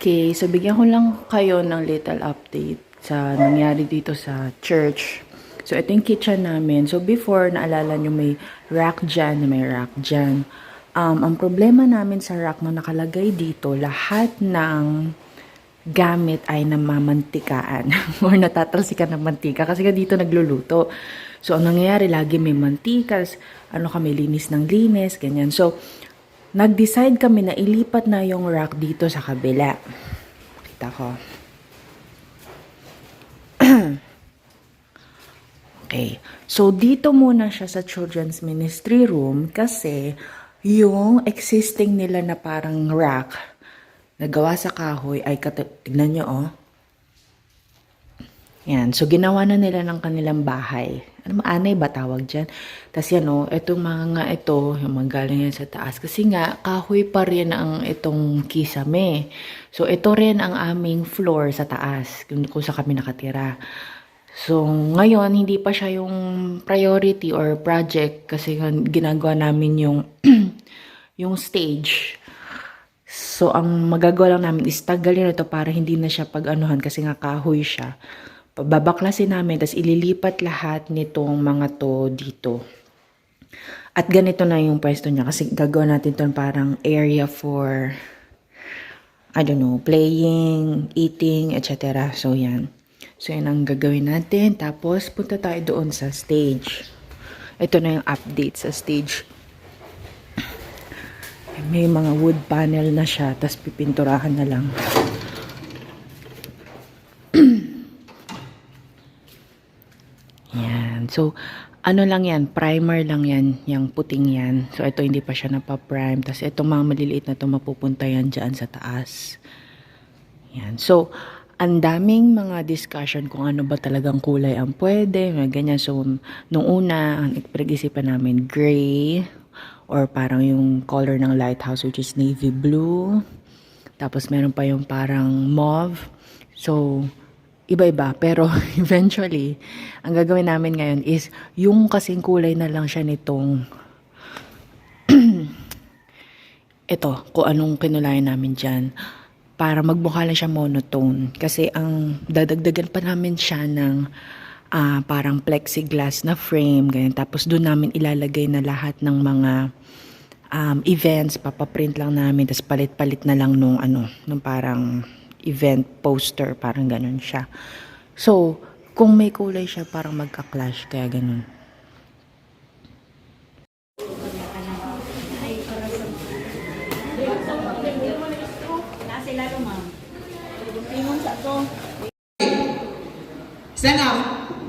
Okay, so bigyan ko lang kayo ng little update sa nangyari dito sa church. So, ito yung kitchen namin. So, before, naalala nyo may rack dyan, may rack dyan. Ang problema namin sa rack na nakalagay dito, lahat ng gamit ay namamantikaan or natatalsikan ng mantika kasi nga dito nagluluto. So, ang nangyayari, lagi may mantikas, kami, linis ng linis, ganyan. So, nag-decide kami na ilipat na yung rack dito sa kabila. Kita ko. Okay. So, dito muna siya sa children's ministry room kasi yung existing nila na parang rack na gawa sa kahoy ay tignan nyo, oh. Yan. So, ginawa na nila ng kanilang bahay. Ano, anay ba tawag dyan? Tapos yan, oh, itong mga ito, yung mga galing yan sa taas. Kasi nga, kahoy pa rin ang itong kisame. So, ito rin ang aming floor sa taas, kung saan kami nakatira. So, ngayon, hindi pa siya yung priority or project kasi ginagawa namin yung, yung stage. So, ang magagawa lang namin is tagalin ito para hindi na siya pag-anuhan kasi nga kahoy siya. Babaklasin namin, tapos ililipat lahat nitong mga to dito. At ganito na yung pwesto niya kasi gagawin natin ito parang area for, I don't know, playing, eating, etc. So, yan. So, yan ang gagawin natin. Tapos, punta tayo doon sa stage. Ito na yung update sa stage. May mga wood panel na siya, tapos pipinturahan na lang. Yan. So, ano lang yan, primer lang yan, yung puting yan. So, ito hindi pa siya napaprime. Tapos, itong mga maliliit na ito mapupunta yan dyan sa taas. Yan. So, ang daming mga discussion kung ano ba talagang kulay ang pwede, ganyan. So, nung una, ang pinag-isipan namin, gray, or parang yung color ng lighthouse, which is navy blue. Tapos, meron pa yung parang mauve. So, iba-iba. Pero, eventually, ang gagawin namin ngayon is, yung kasing kulay na lang siya nitong, ito, kung anong kinulayan namin dyan. Para magmukha lang siya monotone. Kasi ang dadagdagan pa namin siya ng parang plexiglass na frame. Ganyan. Tapos doon namin ilalagay na lahat ng mga events. Papaprint lang namin. Tapos palit-palit na lang nung parang event poster. Parang ganun siya. So, kung may kulay siya, parang magka-clash. Kaya ganun. Stand up.